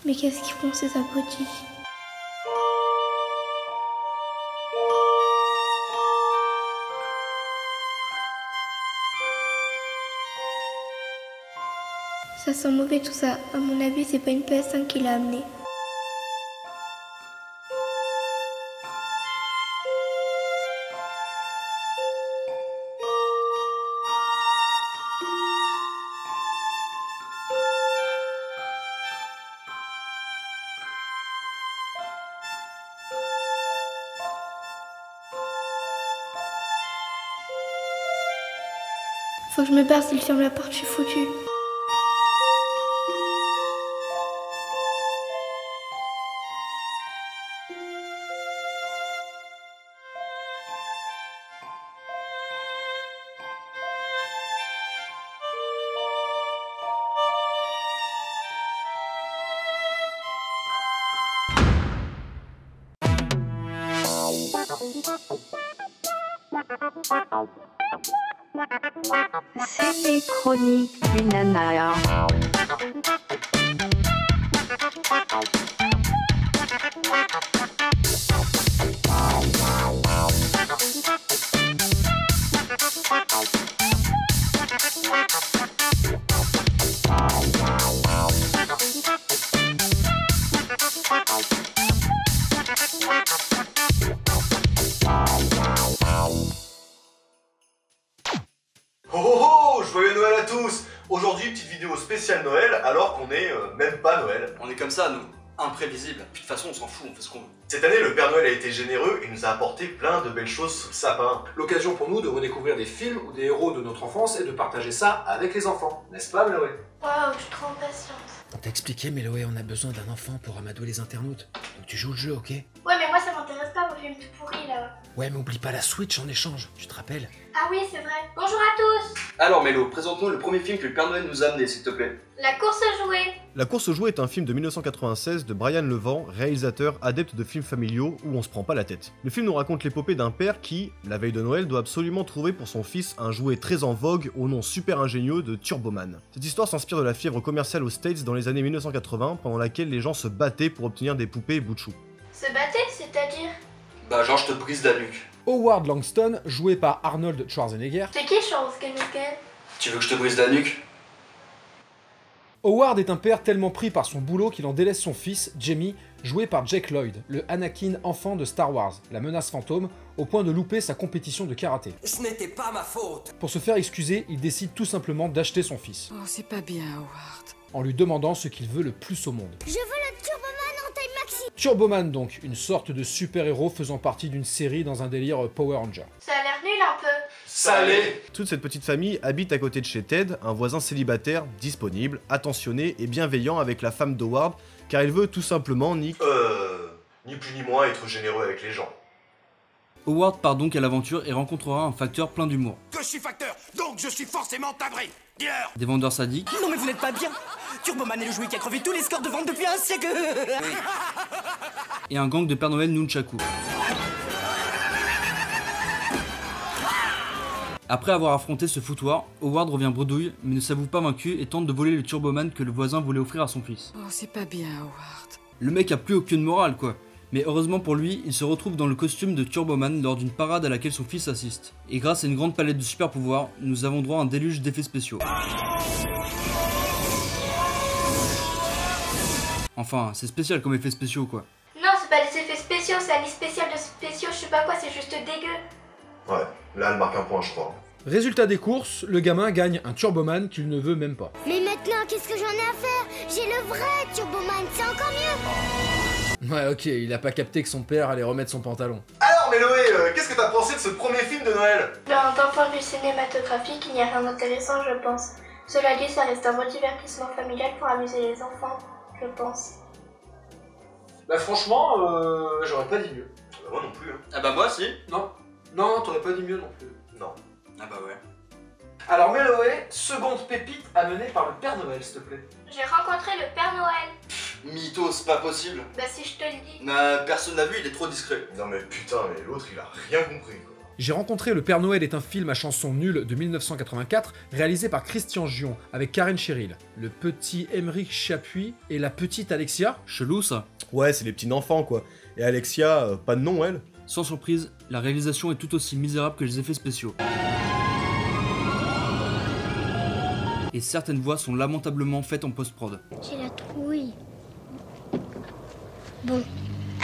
Mais qu'est-ce qu'ils font ces abrutis? Ça sent mauvais tout ça. À mon avis, c'est pas une PS5 qui l'a amené. Faut que je me barre, s'il ferme la porte, je suis foutue. C'est les chroniques d'une nana. Oh oh oh, joyeux Noël à tous! Aujourd'hui, petite vidéo spéciale Noël, alors qu'on est même pas Noël. On est comme ça, nous, imprévisibles. Puis de toute façon, on s'en fout, on fait ce qu'on veut. Cette année, le Père Noël a été généreux et nous a apporté plein de belles choses sous le sapin. L'occasion pour nous de redécouvrir des films ou des héros de notre enfance et de partager ça avec les enfants. N'est-ce pas, Méloé? Waouh, je suis trop impatiente. On t'a expliqué, Méloé, on a besoin d'un enfant pour amadouer les internautes. Donc tu joues le jeu, ok? Ouais, mais moi ça m'intéresse pas, vos films tout pourris là. Ouais, mais oublie pas la Switch en échange, tu te rappelles? Ah oui, c'est vrai. Bonjour à tous. Alors Mélo, présente-nous le premier film que le Père Noël nous a amené, s'il te plaît. La course aux jouets. La course aux jouets est un film de 1996 de Brian Levent, réalisateur adepte de films familiaux où on se prend pas la tête. Le film nous raconte l'épopée d'un père qui, la veille de Noël, doit absolument trouver pour son fils un jouet très en vogue au nom super ingénieux de Turboman. Cette histoire s'inspire de la fièvre commerciale aux States dans les années 1980 pendant laquelle les gens se battaient pour obtenir des poupées bout de chou. Se battre, c'est-à-dire? Bah genre je te brise la nuque. Howard Langston, joué par Arnold Schwarzenegger. C'est qui Schwarzenegger? Tu veux que je te brise la nuque? Howard est un père tellement pris par son boulot qu'il en délaisse son fils, Jamie, joué par Jake Lloyd, le Anakin enfant de Star Wars, la menace fantôme, au point de louper sa compétition de karaté. Ce n'était pas ma faute. Pour se faire excuser, il décide tout simplement d'acheter son fils, Oh, c'est pas bien, Howard. en lui demandant ce qu'il veut le plus au monde. Je veux le Turboman en taille maxi. Turboman donc, une sorte de super-héros faisant partie d'une série dans un délire Power Ranger. Ça a l'air nul un peu. Salé! Toute cette petite famille habite à côté de chez Ted, un voisin célibataire, disponible, attentionné et bienveillant avec la femme d'Howard, car il veut tout simplement Ni plus ni moins être généreux avec les gens. Howard part donc à l'aventure et rencontrera un facteur plein d'humour. Que je suis facteur, donc je suis forcément timbré. Dis-leur. Des vendeurs sadiques, Non mais vous n'êtes pas bien. Turboman est le jouet qui a crevé tous les scores de vente depuis un siècle. et un gang de Père Noël Nunchaku. Après avoir affronté ce foutoir, Howard revient bredouille, mais ne s'avoue pas vaincu et tente de voler le Turboman que le voisin voulait offrir à son fils. Oh, c'est pas bien, Howard. Le mec a plus aucune morale quoi. Mais heureusement pour lui, il se retrouve dans le costume de Turboman lors d'une parade à laquelle son fils assiste. Et grâce à une grande palette de super pouvoirs, nous avons droit à un déluge d'effets spéciaux. Enfin, c'est spécial comme effets spéciaux quoi. Non, c'est pas des effets spéciaux, c'est un lit spécial de spéciaux, je sais pas quoi, c'est juste dégueu. Ouais, là elle marque un point je crois. Résultat des courses, le gamin gagne un Turboman qu'il ne veut même pas. Mais maintenant, qu'est-ce que j'en ai à faire? J'ai le vrai Turboman, c'est encore mieux. Ouais, ok, il a pas capté que son père allait remettre son pantalon. Alors Méloé, qu'est-ce que t'as pensé de ce premier film de Noël? D'un point de vue cinématographique, il n'y a rien d'intéressant, je pense. Cela dit, ça reste un beau divertissement familial pour amuser les enfants, je pense. Bah franchement, j'aurais pas dit mieux. Bah, moi non plus. Hein. Ah bah moi si. Non, t'aurais pas dit mieux non plus. Non. Ah bah ouais. Alors Méloé, seconde pépite amenée par le Père Noël, s'il te plaît. J'ai rencontré le Père Noël. Mytho, c'est pas possible. Bah si je te le dis. Nah, personne l'a vu, il est trop discret. Non mais putain, mais l'autre il a rien compris quoi. J'ai rencontré Le Père Noël est un film à chanson nulle de 1984, réalisé par Christian Gion, avec Karen Cheryl, le petit Émeric Chapuis et la petite Alexia. Chelou ça. Ouais, c'est les petits enfants quoi. Et Alexia, pas de nom elle. Sans surprise, la réalisation est tout aussi misérable que les effets spéciaux. Et certaines voix sont lamentablement faites en post-prod. J'ai la trouille. Bon,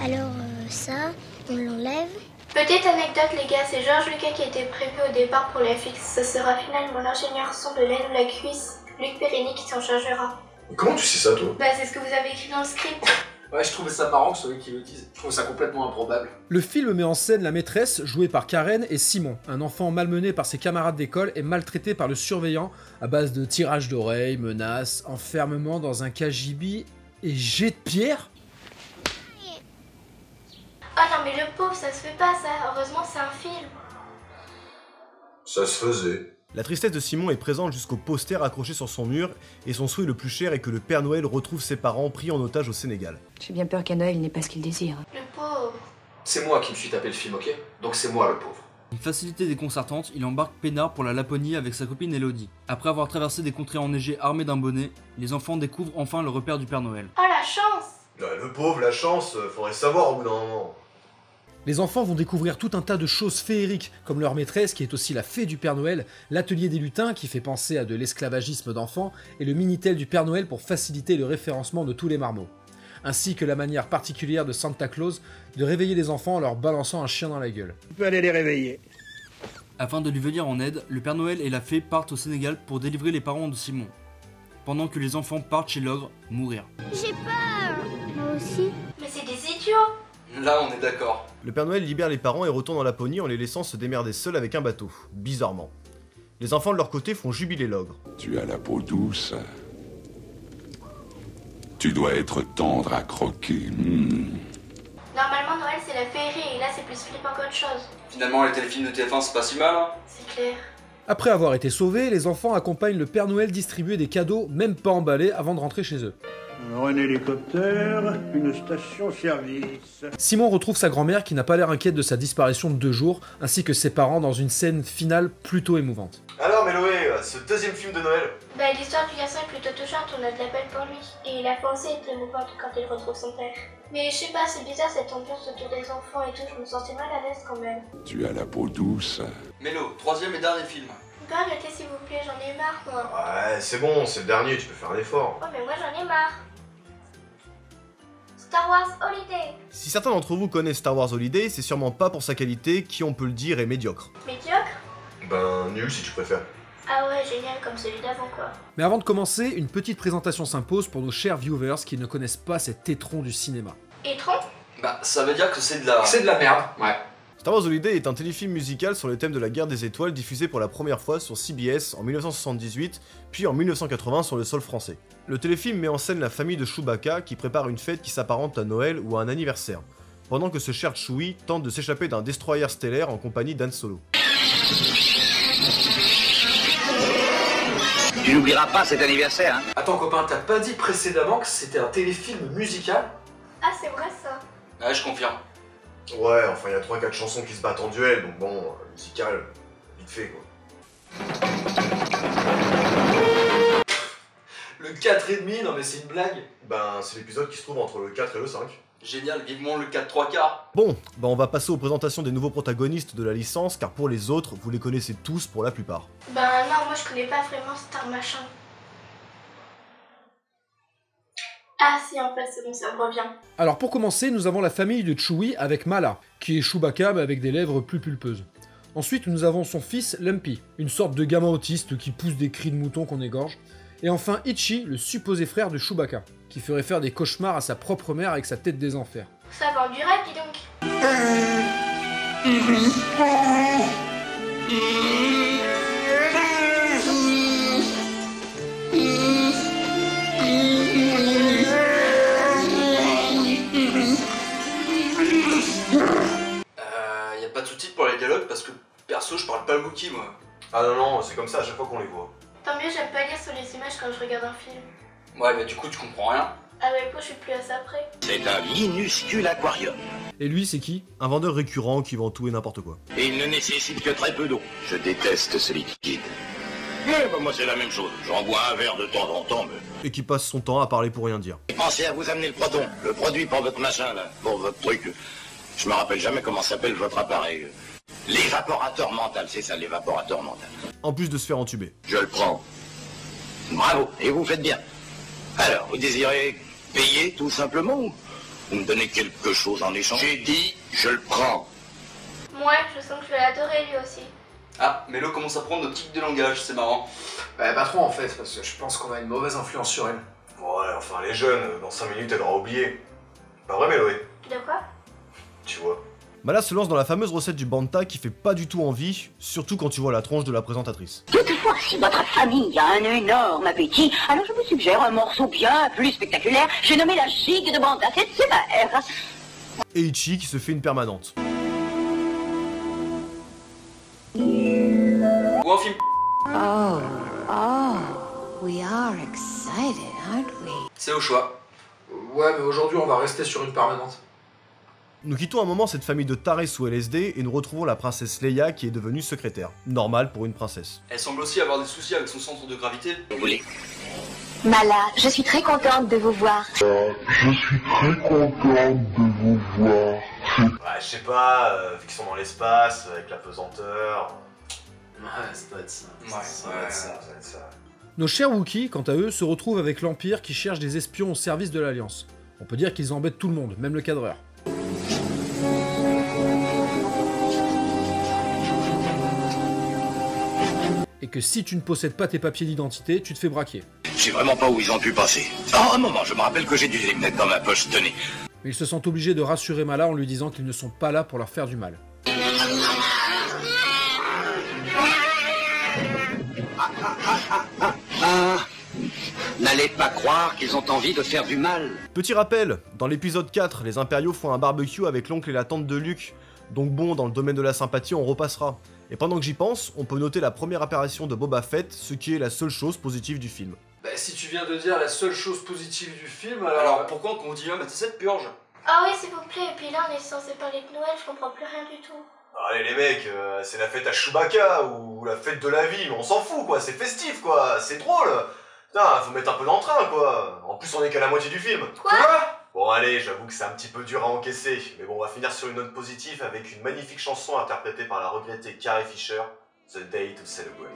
alors ça, on l'enlève. Petite anecdote les gars, c'est Georges Lucas qui était prévu au départ pour l'affixe. Ce sera finalement l'ingénieur son de l'aine ou la cuisse, Luc Perrini, qui s'en chargera. Comment tu sais ça toi? Bah c'est ce que vous avez écrit dans le script. Ouais, je trouvais ça marrant que celui qui le dise. Je trouve ça complètement improbable. Le film met en scène la maîtresse, jouée par Karen, et Simon, un enfant malmené par ses camarades d'école et maltraité par le surveillant à base de tirage d'oreilles, menaces, enfermement dans un cagibi et jet de pierre. Oh non mais le pauvre, ça se fait pas ça, heureusement c'est un film. Ça se faisait. La tristesse de Simon est présente jusqu'au poster accroché sur son mur, et son souhait le plus cher est que le Père Noël retrouve ses parents pris en otage au Sénégal. J'ai bien peur qu'à Noël il n'ait pas ce qu'il désire. Le pauvre. C'est moi qui me suis tapé le film, ok? Donc c'est moi le pauvre. Une facilité déconcertante, il embarque peinard pour la Laponie avec sa copine Elodie. Après avoir traversé des contrées enneigées armés d'un bonnet, les enfants découvrent enfin le repère du Père Noël. Oh la chance. Le pauvre, la chance, faudrait savoir au bout d'un moment. Les enfants vont découvrir tout un tas de choses féeriques, comme leur maîtresse qui est aussi la fée du Père Noël, l'atelier des lutins qui fait penser à de l'esclavagisme d'enfants, et le Minitel du Père Noël pour faciliter le référencement de tous les marmots. Ainsi que la manière particulière de Santa Claus de réveiller les enfants en leur balançant un chien dans la gueule. Tu peux aller les réveiller. Afin de lui venir en aide, le Père Noël et la fée partent au Sénégal pour délivrer les parents de Simon. Pendant que les enfants partent chez l'ogre, mourir. J'ai peur. Moi aussi. Mais c'est des idiots. Là on est d'accord. Le Père Noël libère les parents et retourne en Laponie en les laissant se démerder seuls avec un bateau, bizarrement. Les enfants de leur côté font jubiler l'ogre. Tu as la peau douce. Tu dois être tendre à croquer. Normalement Noël c'est la féerie et là c'est plus flippant qu'autre chose. Finalement les téléfilms de TF1 c'est pas si mal hein. C'est clair. Après avoir été sauvés, les enfants accompagnent le Père Noël distribuer des cadeaux, même pas emballés, avant de rentrer chez eux. Alors, un hélicoptère, une station-service. Simon retrouve sa grand-mère qui n'a pas l'air inquiète de sa disparition de 2 jours, ainsi que ses parents dans une scène finale plutôt émouvante. Alors Méloé, ce deuxième film de Noël? Bah l'histoire du garçon est plutôt touchante, on a de la peine pour lui. Et la pensée est émouvante quand il retrouve son père. Mais je sais pas, c'est bizarre cette ambiance autour des enfants et tout, je me sentais mal à l'aise quand même. Tu as la peau douce. Mélo, troisième et dernier film. On peut arrêter s'il vous plaît, j'en ai marre moi. Ouais, c'est bon, c'est le dernier, tu peux faire un effort. Oh mais moi j'en ai marre. Star Wars Holiday. Si certains d'entre vous connaissent Star Wars Holiday, c'est sûrement pas pour sa qualité qui, on peut le dire, est médiocre. Médiocre? Ben, nul si tu préfères. Ah ouais, génial comme celui d'avant quoi. Mais avant de commencer, une petite présentation s'impose pour nos chers viewers qui ne connaissent pas cet étron du cinéma. Étron? Bah ça veut dire que c'est de la... C'est de la merde, ouais. Star Wars Holiday est un téléfilm musical sur le thème de la guerre des étoiles diffusé pour la première fois sur CBS en 1978, puis en 1980 sur le sol français. Le téléfilm met en scène la famille de Chewbacca qui prépare une fête qui s'apparente à Noël ou à un anniversaire, pendant que ce cher Chewie tente de s'échapper d'un destroyer stellaire en compagnie d'Han Solo. Tu n'oublieras pas cet anniversaire, hein. Attends copain, t'as pas dit précédemment que c'était un téléfilm musical? Ah c'est vrai ça. Ouais je confirme. Ouais, enfin il y a 3-4 chansons qui se battent en duel, donc bon, musical, vite fait quoi. Le 4,5, non mais c'est une blague. Ben, c'est l'épisode qui se trouve entre le 4 et le 5. Génial, vivement le 4/3. Bon, bah on va passer aux présentations des nouveaux protagonistes de la licence, car pour les autres, vous les connaissez tous pour la plupart. Ben non, moi je connais pas vraiment Star Machin. Ah si, en fait, c'est bon, ça me revient. Alors pour commencer, nous avons la famille de Chewie avec Mala, qui est Chewbacca mais avec des lèvres plus pulpeuses. Ensuite, nous avons son fils Lumpy, une sorte de gamin autiste qui pousse des cris de mouton qu'on égorge. Et enfin Itchy, le supposé frère de Chewbacca, qui ferait faire des cauchemars à sa propre mère avec sa tête des enfers. Ça vend du rap, dis donc. Y a pas de sous-titres pour les dialogues parce que perso je parle pas le Wookie moi. Ah non, non, c'est comme ça à chaque fois qu'on les voit. Tant mieux, j'aime pas lire sur les images quand je regarde un film. Ouais mais du coup tu comprends rien. Avec vous, je suis plus à ça près. C'est un minuscule aquarium. Et lui, c'est qui? Un vendeur récurrent qui vend tout et n'importe quoi. Et il ne nécessite que très peu d'eau. Je déteste ce liquide. Mais moi, c'est la même chose. J'en bois un verre de temps en temps, mais... Et qui passe son temps à parler pour rien dire. Pensez à vous amener le proton, le produit pour votre machin, là, pour votre truc. Je me rappelle jamais comment s'appelle votre appareil. L'évaporateur mental, c'est ça, l'évaporateur mental. En plus de se faire entuber. Je le prends. Bravo, et vous faites bien. Alors, vous désirez payer, tout simplement, ou vous me donnez quelque chose en échange? J'ai dit, je le prends. Moi, je sens que je vais l'adorer lui aussi. Ah, Mélo commence à prendre nos tics de langage, c'est marrant. Bah, pas trop en fait, parce que je pense qu'on a une mauvaise influence sur elle. Ouais, enfin les jeunes, dans 5 minutes elle aura oublié. Pas vrai Méloé? De quoi? Tu vois. Mala se lance dans la fameuse recette du banta qui fait pas du tout envie, surtout quand tu vois la tronche de la présentatrice. Toutefois, si votre famille a un énorme appétit, alors je vous suggère un morceau bien plus spectaculaire. J'ai nommé la gigue de banta, c'est super. Et Ichi qui se fait une permanente. Ou un film. Oh, we are excited, aren't we? C'est au choix. Ouais, mais aujourd'hui on va rester sur une permanente. Nous quittons un moment cette famille de tarés sous LSD et nous retrouvons la princesse Leia qui est devenue secrétaire. Normal pour une princesse. Elle semble aussi avoir des soucis avec son centre de gravité. Vous voulez? Mala, je suis très contente de vous voir. Je suis très contente de vous voir. Ouais, je sais pas, vu qu'ils sont dans l'espace, avec la pesanteur... Ouais, ça doit être ça. Ça doit être ça, ça doit être ça. Nos chers Wookiees, quant à eux, se retrouvent avec l'Empire qui cherche des espions au service de l'Alliance. On peut dire qu'ils embêtent tout le monde, même le cadreur. Et que si tu ne possèdes pas tes papiers d'identité, tu te fais braquer. Je sais vraiment pas où ils ont pu passer. Oh, un moment, je me rappelle que j'ai dû les mettre dans ma poche, tenez. Mais ils se sentent obligés de rassurer Mala en lui disant qu'ils ne sont pas là pour leur faire du mal. N'allez pas croire qu'ils ont envie de faire du mal. Petit rappel, dans l'épisode 4, les impériaux font un barbecue avec l'oncle et la tante de Luke. Donc bon, dans le domaine de la sympathie, on repassera. Et pendant que j'y pense, on peut noter la première apparition de Boba Fett, ce qui est la seule chose positive du film. Bah, si tu viens de dire la seule chose positive du film, Alors pourquoi on continue à mettre cette purge? Ah oui, s'il vous plaît, et puis là on est censé parler de Noël, je comprends plus rien du tout. Allez les mecs, c'est la fête à Chewbacca ou la fête de la vie, mais on s'en fout quoi, c'est festif quoi, c'est drôle. Putain, faut mettre un peu d'entrain quoi. En plus on est qu'à la moitié du film. Quoi? Bon allez, j'avoue que c'est un petit peu dur à encaisser, mais bon on va finir sur une note positive avec une magnifique chanson interprétée par la regrettée Carrie Fisher, The Day to Celebrate.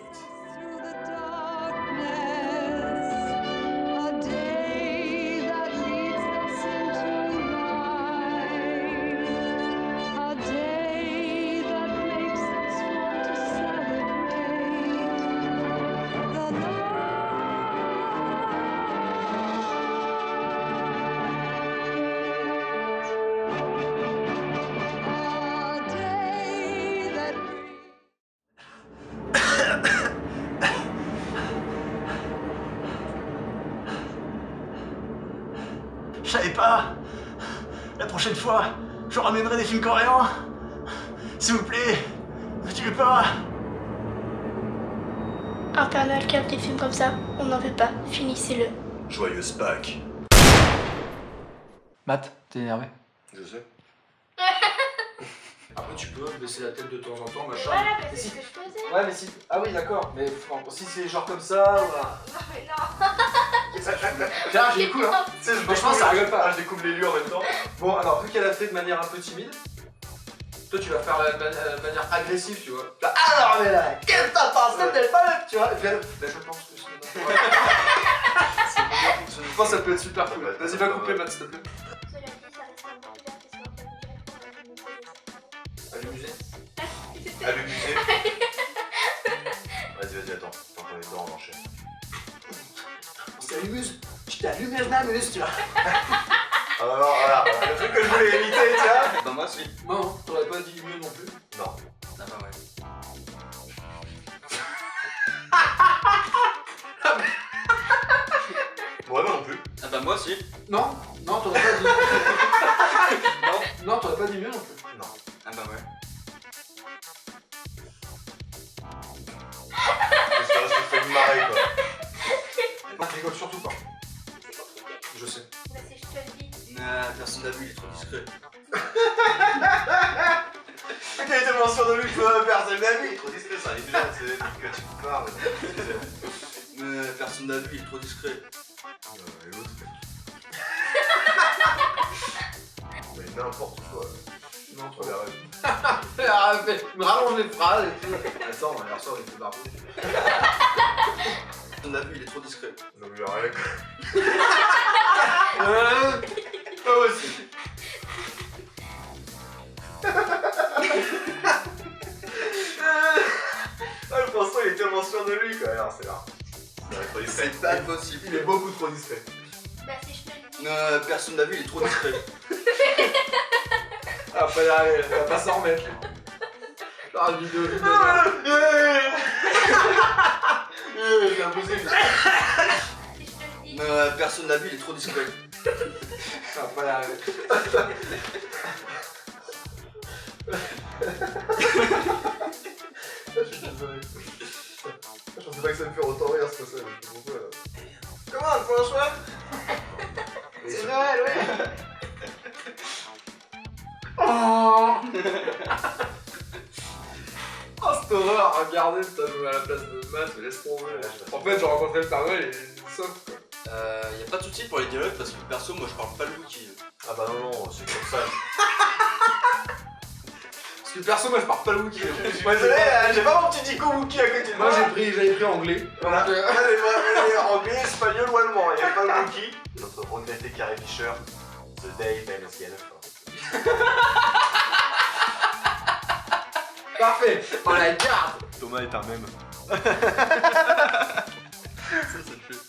Je savais pas. La prochaine fois, je ramènerai des films coréens. S'il vous plaît, ne tuez pas. Un Père Noël qui a des films comme ça, on n'en veut pas, finissez-le. Joyeuse Pâques. Matt, t'es énervé? Je sais. Après tu peux baisser la tête de temps en temps, machin. Voilà, mais Mais c'est si- ce que je faisais. Ouais mais si... Ah oui d'accord, mais si c'est genre comme ça, voilà. Non mais non. Tiens, j'ai le coup hein. Tu sais, Franchement, ça rigole pas. Ah, je découvre les lieux en même temps. Bon alors vu qu'elle a fait de manière un peu timide, toi tu vas faire la manière agressive, tu vois. Là, alors mais là, qu'est-ce que t'as pensé de l'époque, tu vois? Et puis elle, bah, je pense que c'est... Je pense que ça peut être super cool. Vas-y va couper Matt s'il te plaît. Cela dit, ça reste un bon père qui se rappelle À le musée. À le musée. Vas-y, attends. Tant qu'on est dedans, on enchaîne. On s'allumuse. Je t'ai allumé la muse, tu vois. Alors voilà, le truc que je voulais éviter, tiens. Bah moi si. Non, t'aurais pas dit mieux non plus. Non. Ah bah ouais. Ouais, moi non plus. Ah bah moi si. Non, non, t'aurais pas dit. Non, t'aurais pas dit mieux non plus. Non. Ah bah ouais. Parce que là, ça fait une marée quoi. Moi je rigole surtout pas. Je sais. Bah si je te le dis. Nah, personne n'a vu, il est trop discret. Il a tellement sûr de lui que personne n'a vu, il est trop discret, ça, il est bien, c'est que tu parles. Personne n'a vu, il est trop discret. Et l'autre mais n'importe quoi. Non, trop bien. Il me rallonge les phrases et tout. Attends, hier soir il était barbou. Personne n'a vu, il est trop discret. Non mais rien quoi. Moi aussi. Ah, le François il est tellement sûr de lui quoi, alors c'est là. C'est pas possible. Il est beaucoup trop discret. Bah si je te le dis. Personne n'a vu, il est trop discret. Ah, pas y arriver, il va pas s'en remettre. Ah, vidéo. C'est impossible. Si je te le dis. Personne n'a vu, il est trop discret. Ah, pas y arriver. Je suis désolé. Je pensais pas que ça me fait autant rire ce passage, je sais pas pourquoi. Comment, le choix? C'est Noël, ouais. Oh, cette horreur, regardez, putain, je me mets à la place de Matt, mais laisse tomber. En fait, j'ai rencontré le Père Noël et il est sauf quoi. Y'a pas de soucis pour les dialogues parce que perso, moi je parle pas le wiki. Ah bah non, c'est comme ça. Parce que perso, moi je parle pas le wiki. Désolé, j'ai pas mon petit dico wiki à côté de moi. Moi j'avais pris anglais. Voilà. Anglais, espagnol ou allemand, il y avait pas le wiki. Notre regretté Carré Fisher, The Day Ends the NFL. Parfait, on la garde. Thomas est un mème. Ça le fait.